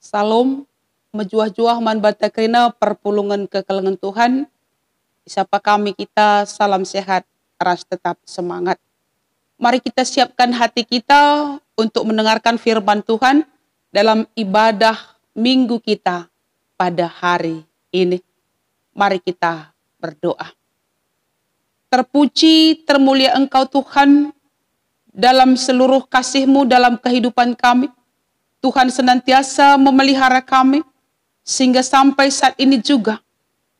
Salam, mejuah-juah man batakrina perpulungan kekelengan Tuhan. Siapa kami kita, salam sehat, ras tetap semangat. Mari kita siapkan hati kita untuk mendengarkan firman Tuhan dalam ibadah minggu kita pada hari ini. Mari kita berdoa. Terpuji, termulia Engkau Tuhan, dalam seluruh kasih-Mu dalam kehidupan kami. Tuhan senantiasa memelihara kami, sehingga sampai saat ini juga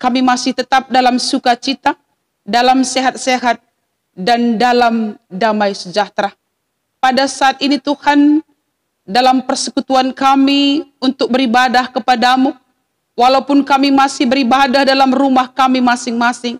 kami masih tetap dalam sukacita, dalam sehat-sehat, dan dalam damai sejahtera. Pada saat ini Tuhan, dalam persekutuan kami untuk beribadah kepadamu, walaupun kami masih beribadah dalam rumah kami masing-masing,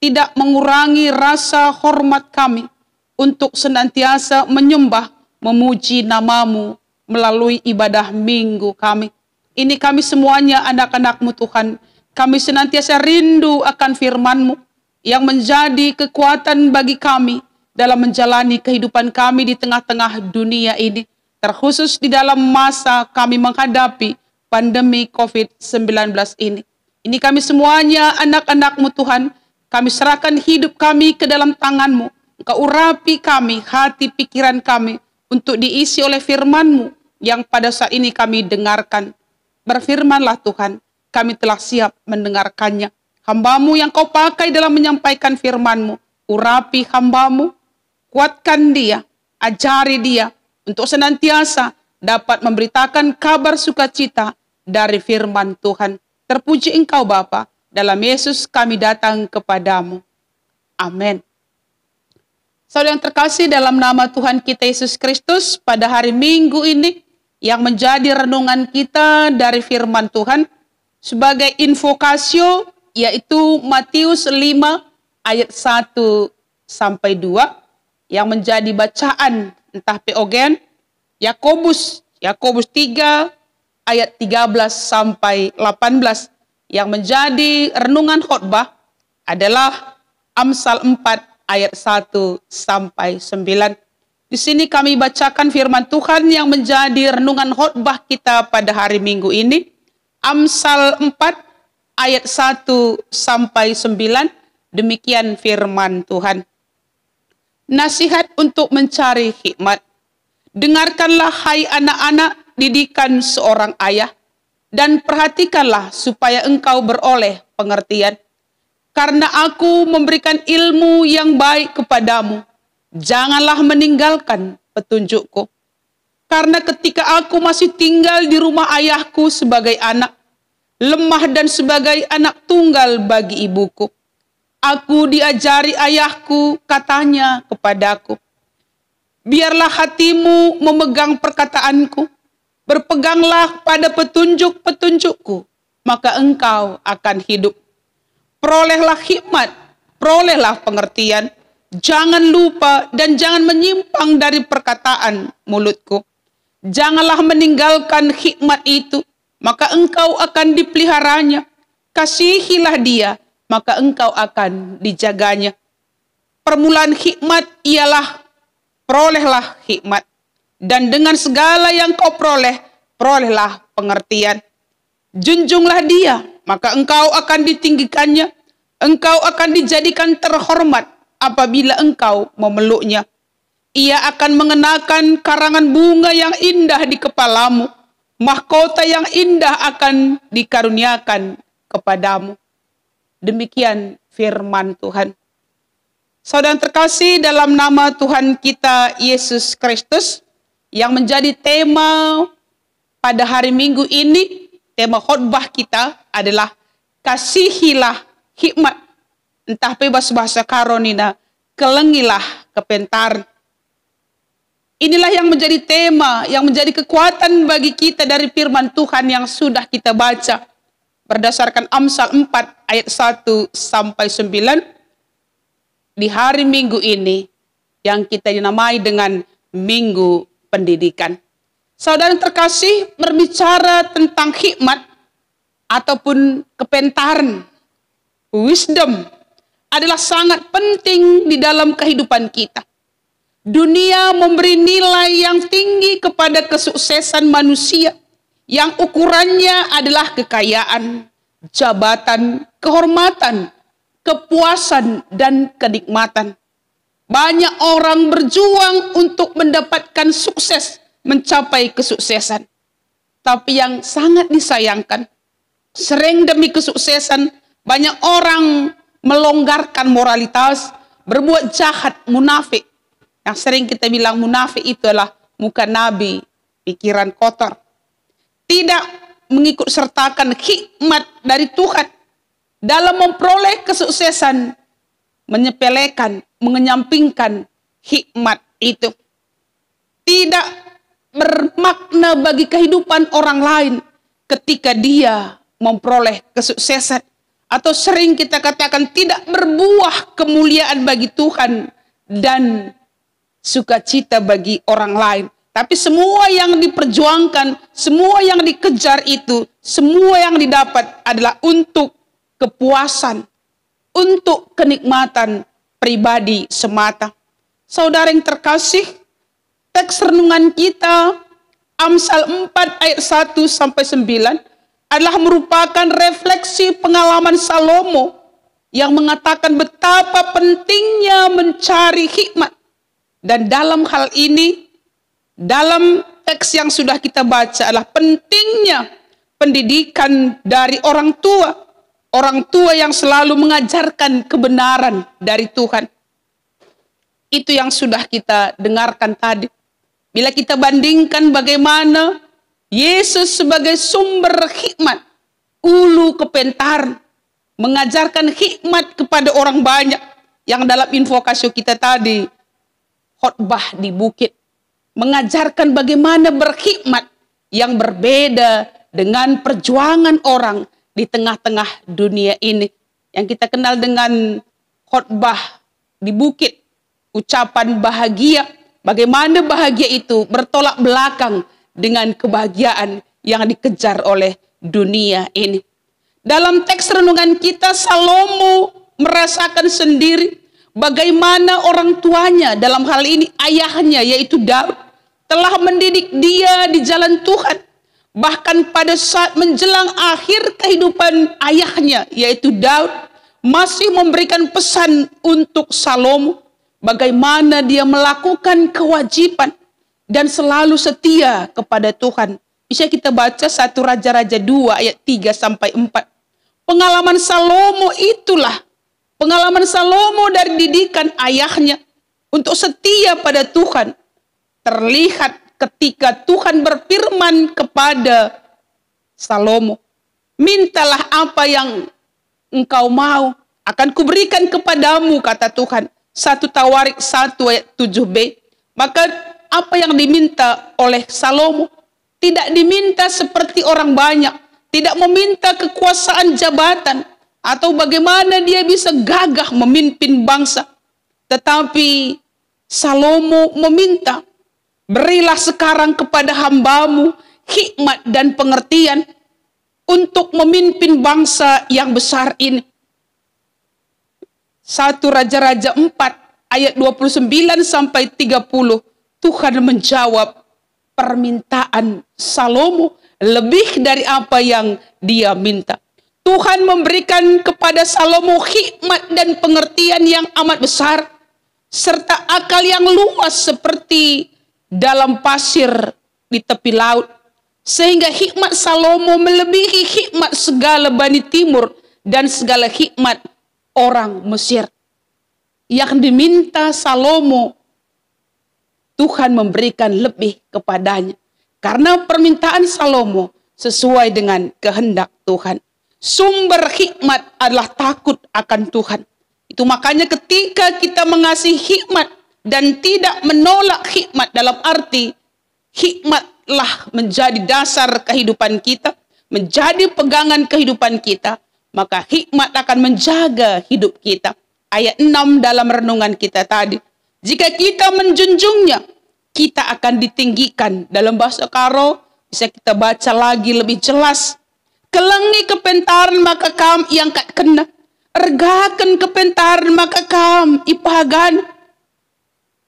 tidak mengurangi rasa hormat kami untuk senantiasa menyembah, memuji namamu melalui ibadah minggu kami. Ini kami semuanya anak-anak-Mu Tuhan. Kami senantiasa rindu akan firman-Mu yang menjadi kekuatan bagi kami dalam menjalani kehidupan kami di tengah-tengah dunia ini. Terkhusus di dalam masa kami menghadapi pandemi COVID-19 ini. Ini kami semuanya anak-anak-Mu Tuhan. Kami serahkan hidup kami ke dalam tangan-Mu. Engkau urapi kami, hati pikiran kami, untuk diisi oleh firman-Mu yang pada saat ini kami dengarkan. Berfirmanlah Tuhan, kami telah siap mendengarkannya. Hamba-Mu yang Kau pakai dalam menyampaikan firman-Mu, urapi hamba-Mu, kuatkan dia, ajari dia, untuk senantiasa dapat memberitakan kabar sukacita dari firman Tuhan. Terpuji Engkau Bapa, dalam Yesus kami datang kepadamu. Amin. Saudara yang terkasih, dalam nama Tuhan kita Yesus Kristus, pada hari Minggu ini yang menjadi renungan kita dari firman Tuhan sebagai invokasio, yaitu Matius 5 ayat 1 sampai 2 yang menjadi bacaan entah P.O.G.N. Yakobus 3 ayat 13 sampai 18 yang menjadi renungan khotbah adalah Amsal 4 ayat 1 sampai 9. Di sini kami bacakan firman Tuhan yang menjadi renungan khotbah kita pada hari Minggu ini. Amsal 4 ayat 1 sampai 9. Demikian firman Tuhan. Nasihat untuk mencari hikmat. Dengarkanlah hai anak-anak didikan seorang ayah, dan perhatikanlah supaya engkau beroleh pengertian. Karena aku memberikan ilmu yang baik kepadamu, janganlah meninggalkan petunjukku. Karena ketika aku masih tinggal di rumah ayahku sebagai anak, lemah dan sebagai anak tunggal bagi ibuku, aku diajari ayahku, katanya kepadaku, biarlah hatimu memegang perkataanku, berpeganglah pada petunjuk-petunjukku, maka engkau akan hidup. Perolehlah hikmat, perolehlah pengertian, jangan lupa dan jangan menyimpang dari perkataan mulutku. Janganlah meninggalkan hikmat itu, maka engkau akan dipeliharanya. Kasihilah dia, maka engkau akan dijaganya. Permulaan hikmat ialah perolehlah hikmat. Dan dengan segala yang kau peroleh, perolehlah pengertian. Junjunglah dia, maka engkau akan ditinggikannya. Engkau akan dijadikan terhormat apabila engkau memeluknya. Ia akan mengenakan karangan bunga yang indah di kepalamu. Mahkota yang indah akan dikaruniakan kepadamu. Demikian firman Tuhan. Saudara terkasih, dalam nama Tuhan kita Yesus Kristus, yang menjadi tema pada hari Minggu ini, tema khotbah kita adalah kasihilah hikmat. Entah bebas bahasa karonina, kelengilah kepentar. Inilah yang menjadi tema, yang menjadi kekuatan bagi kita dari firman Tuhan yang sudah kita baca. Berdasarkan Amsal 4 ayat 1 sampai 9. Di hari Minggu ini yang kita dinamai dengan Minggu Pendidikan. Saudara terkasih, berbicara tentang hikmat ataupun kepentaran, wisdom adalah sangat penting di dalam kehidupan kita. Dunia memberi nilai yang tinggi kepada kesuksesan manusia yang ukurannya adalah kekayaan, jabatan, kehormatan, kepuasan, dan kenikmatan. Banyak orang berjuang untuk mendapatkan sukses, mencapai kesuksesan. Tapi yang sangat disayangkan, sering demi kesuksesan, banyak orang melonggarkan moralitas, berbuat jahat, munafik. Yang sering kita bilang munafik itu adalah muka nabi, pikiran kotor. Tidak mengikut sertakan hikmat dari Tuhan dalam memperoleh kesuksesan, menyepelekan, menyampingkan hikmat itu. Tidak bermakna bagi kehidupan orang lain ketika dia memperoleh kesuksesan. Atau sering kita katakan tidak berbuah kemuliaan bagi Tuhan dan sukacita bagi orang lain. Tapi semua yang diperjuangkan, semua yang dikejar itu, semua yang didapat adalah untuk kepuasan, untuk kenikmatan pribadi semata. Saudara yang terkasih, teks renungan kita Amsal 4 ayat 1 sampai 9 adalah merupakan refleksi pengalaman Salomo yang mengatakan betapa pentingnya mencari hikmat. Dan dalam hal ini, dalam teks yang sudah kita baca adalah pentingnya pendidikan dari orang tua yang selalu mengajarkan kebenaran dari Tuhan. Itu yang sudah kita dengarkan tadi. Bila kita bandingkan bagaimana Yesus sebagai sumber hikmat, ulu kepentaran, mengajarkan hikmat kepada orang banyak, yang dalam invokasio kita tadi, khotbah di bukit, mengajarkan bagaimana berhikmat yang berbeda dengan perjuangan orang di tengah-tengah dunia ini. Yang kita kenal dengan khotbah di bukit, ucapan bahagia, bagaimana bahagia itu bertolak belakang dengan kebahagiaan yang dikejar oleh dunia ini. Dalam teks renungan kita, Salomo merasakan sendiri bagaimana orang tuanya, dalam hal ini ayahnya yaitu Daud, telah mendidik dia di jalan Tuhan. Bahkan pada saat menjelang akhir kehidupan ayahnya yaitu Daud, masih memberikan pesan untuk Salomo bagaimana dia melakukan kewajiban dan selalu setia kepada Tuhan. Bisa kita baca 1 Raja-Raja 2 ayat 3 sampai 4. Pengalaman Salomo itulah, pengalaman Salomo dari didikan ayahnya untuk setia pada Tuhan, terlihat ketika Tuhan berfirman kepada Salomo, mintalah apa yang engkau mau, akan kuberikan kepadamu, kata Tuhan. 1 Tawarik 1 ayat 7b. Maka apa yang diminta oleh Salomo tidak diminta seperti orang banyak, tidak meminta kekuasaan jabatan atau bagaimana dia bisa gagah memimpin bangsa, tetapi Salomo meminta, berilah sekarang kepada hambamu hikmat dan pengertian untuk memimpin bangsa yang besar ini. 1 Raja-Raja 4 ayat 29 sampai 30. Tuhan menjawab permintaan Salomo lebih dari apa yang dia minta. Tuhan memberikan kepada Salomo hikmat dan pengertian yang amat besar, serta akal yang luas seperti dalam pasir di tepi laut. Sehingga hikmat Salomo melebihi hikmat segala Bani Timur dan segala hikmat orang Mesir. Yang diminta Salomo, Tuhan memberikan lebih kepadanya. Karena permintaan Salomo sesuai dengan kehendak Tuhan. Sumber hikmat adalah takut akan Tuhan. Itu makanya ketika kita mengasihi hikmat dan tidak menolak hikmat, dalam arti hikmatlah menjadi dasar kehidupan kita, menjadi pegangan kehidupan kita, maka hikmat akan menjaga hidup kita. Ayat 6 dalam renungan kita tadi. Jika kita menjunjungnya, kita akan ditinggikan. Dalam bahasa Karo bisa kita baca lagi lebih jelas. Kelengi kepentaran maka kam iangkat kena. Ergakan kepentaran maka kam ipahagan.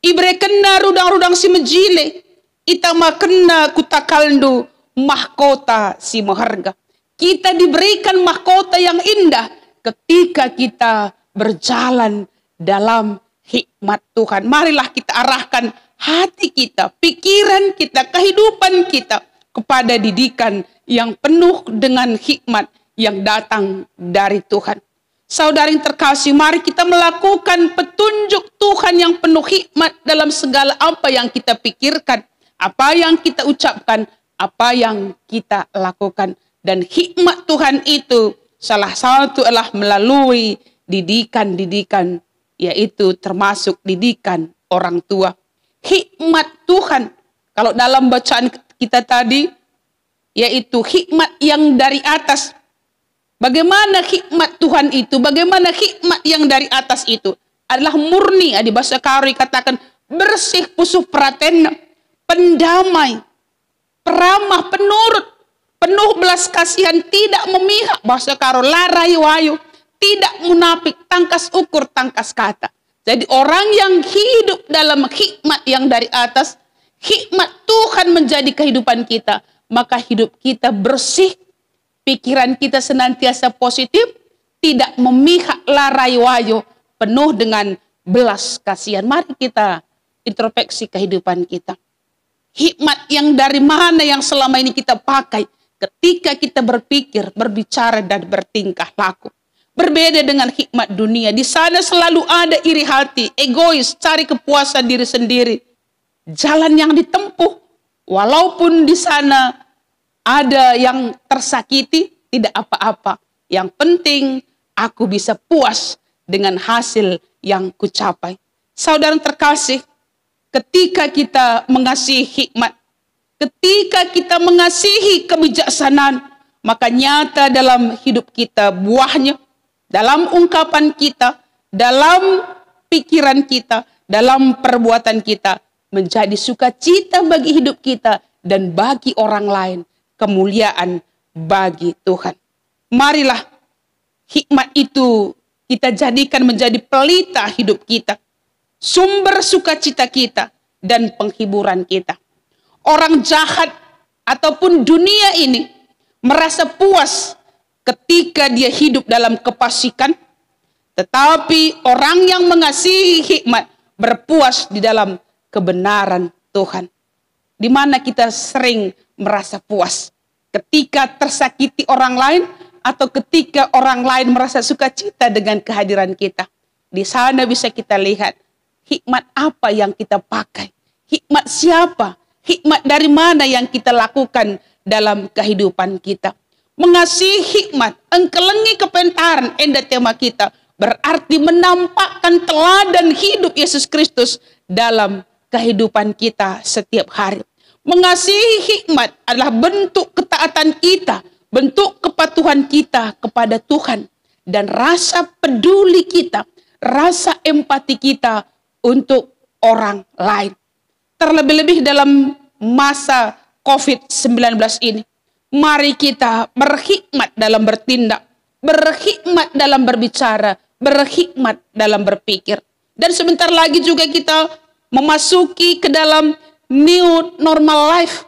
Ibre kena rudang-rudang si mejile. Itama kena kutakaldu mahkota si berharga. Kita diberikan mahkota yang indah ketika kita berjalan dalam hikmat Tuhan. Marilah kita arahkan hati kita, pikiran kita, kehidupan kita kepada didikan yang penuh dengan hikmat yang datang dari Tuhan. Saudara yang terkasih, mari kita melakukan petunjuk Tuhan yang penuh hikmat dalam segala apa yang kita pikirkan, apa yang kita ucapkan, apa yang kita lakukan. Dan hikmat Tuhan itu salah satu adalah melalui didikan-didikan, yaitu termasuk didikan orang tua. Hikmat Tuhan, kalau dalam bacaan kita tadi, yaitu hikmat yang dari atas. Bagaimana hikmat Tuhan itu? Bagaimana hikmat yang dari atas itu? Adalah murni, di bahasa Karo katakan bersih, pusuh praten, pendamai, peramah, penurut, penuh belas kasihan, tidak memihak, bahasa Karo larai wayu, tidak munafik, tangkas ukur, tangkas kata. Jadi orang yang hidup dalam hikmat yang dari atas, hikmat Tuhan menjadi kehidupan kita, maka hidup kita bersih, pikiran kita senantiasa positif, tidak memihak larai wayo, penuh dengan belas kasihan. Mari kita introspeksi kehidupan kita. Hikmat yang dari mana yang selama ini kita pakai ketika kita berpikir, berbicara, dan bertingkah laku. Berbeda dengan hikmat dunia. Di sana selalu ada iri hati, egois, cari kepuasan diri sendiri. Jalan yang ditempuh, walaupun di sana ada yang tersakiti, tidak apa-apa. Yang penting aku bisa puas dengan hasil yang kucapai. Saudara terkasih, ketika kita mengasihi hikmat, ketika kita mengasihi kebijaksanaan, maka nyata dalam hidup kita buahnya, dalam ungkapan kita, dalam pikiran kita, dalam perbuatan kita, menjadi sukacita bagi hidup kita dan bagi orang lain, kemuliaan bagi Tuhan. Marilah hikmat itu kita jadikan menjadi pelita hidup kita, sumber sukacita kita, dan penghiburan kita. Orang jahat ataupun dunia ini merasa puas ketika dia hidup dalam kefasikan, tetapi orang yang mengasihi hikmat berpuas di dalam kebenaran Tuhan. Di mana kita sering merasa puas ketika tersakiti orang lain atau ketika orang lain merasa sukacita dengan kehadiran kita. Di sana bisa kita lihat hikmat apa yang kita pakai, hikmat siapa, hikmat dari mana yang kita lakukan dalam kehidupan kita. Mengasihi hikmat, engkelengi kepentaran, enda tema kita, berarti menampakkan teladan hidup Yesus Kristus dalam kehidupan kita setiap hari. Mengasihi hikmat adalah bentuk ketaatan kita, bentuk kepatuhan kita kepada Tuhan, dan rasa peduli kita, rasa empati kita untuk orang lain. Terlebih-lebih dalam masa COVID-19 ini, mari kita berhikmat dalam bertindak, berhikmat dalam berbicara, berhikmat dalam berpikir. Dan sebentar lagi juga kita memasuki ke dalam new normal life.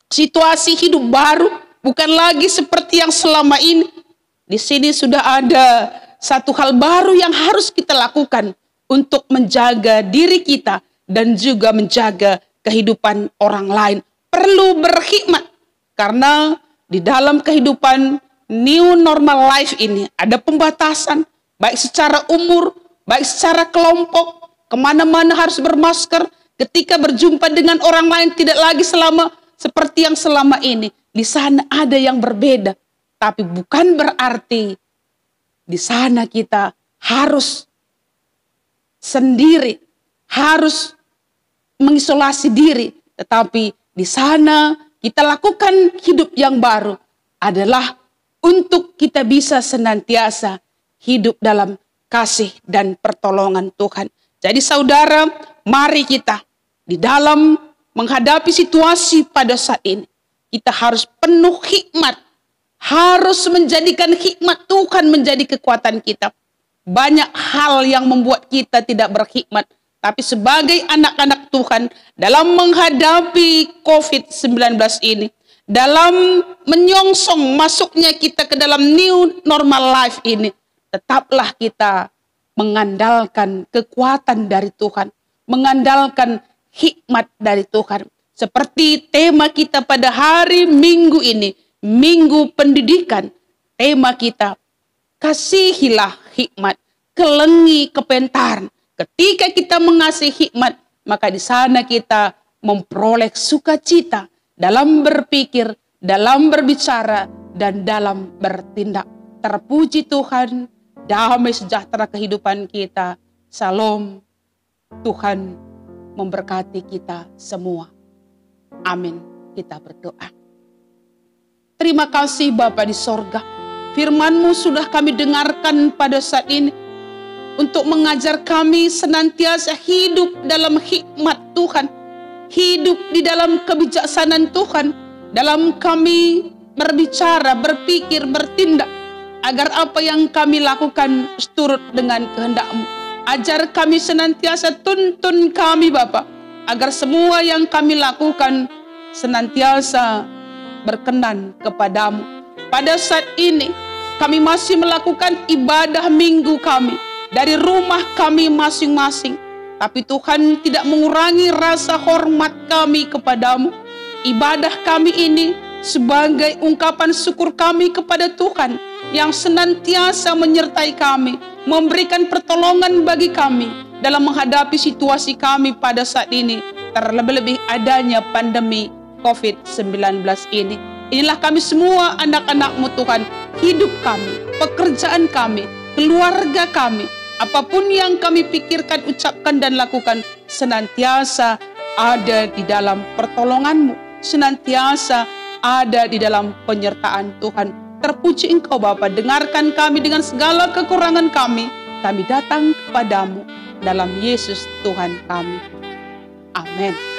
Situasi hidup baru, bukan lagi seperti yang selama ini. Di sini sudah ada satu hal baru yang harus kita lakukan untuk menjaga diri kita dan juga menjaga kehidupan orang lain. Perlu berhikmat. Karena di dalam kehidupan new normal life ini ada pembatasan, baik secara umur, baik secara kelompok, kemana-mana harus bermasker, ketika berjumpa dengan orang lain tidak lagi seperti yang selama ini. Di sana ada yang berbeda, tapi bukan berarti di sana kita harus sendiri, harus mengisolasi diri, tetapi di sana kita lakukan hidup yang baru adalah untuk kita bisa senantiasa hidup dalam kasih dan pertolongan Tuhan. Jadi saudara, mari kita di dalam menghadapi situasi pada saat ini, kita harus penuh hikmat, harus menjadikan hikmat Tuhan menjadi kekuatan kita. Banyak hal yang membuat kita tidak berhikmat, tapi sebagai anak-anak Tuhan dalam menghadapi COVID-19 ini, dalam menyongsong masuknya kita ke dalam new normal life ini, tetaplah kita mengandalkan kekuatan dari Tuhan, mengandalkan hikmat dari Tuhan. Seperti tema kita pada hari Minggu ini, Minggu Pendidikan, tema kita, kasihilah hikmat, kelengi kepentaran. Ketika kita mengasihi hikmat, maka di sana kita memperoleh sukacita dalam berpikir, dalam berbicara, dan dalam bertindak. Terpuji Tuhan, damai sejahtera kehidupan kita. Salam, Tuhan memberkati kita semua. Amin. Kita berdoa. Terima kasih Bapa di sorga. Firman-Mu sudah kami dengarkan pada saat ini untuk mengajar kami senantiasa hidup dalam hikmat Tuhan, hidup di dalam kebijaksanaan Tuhan, dalam kami berbicara, berpikir, bertindak, agar apa yang kami lakukan seturut dengan kehendak-Mu. Ajar kami senantiasa, tuntun kami Bapa, agar semua yang kami lakukan senantiasa berkenan kepadamu. Pada saat ini kami masih melakukan ibadah minggu kami dari rumah kami masing-masing, tapi Tuhan tidak mengurangi rasa hormat kami kepadamu. Ibadah kami ini sebagai ungkapan syukur kami kepada Tuhan yang senantiasa menyertai kami, memberikan pertolongan bagi kami dalam menghadapi situasi kami pada saat ini, terlebih-lebih adanya pandemi COVID-19 ini. Inilah kami semua anak-anak-Mu Tuhan, hidup kami, pekerjaan kami, keluarga kami, apapun yang kami pikirkan, ucapkan, dan lakukan, senantiasa ada di dalam pertolongan-Mu, senantiasa ada di dalam penyertaan Tuhan. Terpuji Engkau Bapa, dengarkan kami dengan segala kekurangan kami datang kepadamu dalam Yesus Tuhan kami. Amin.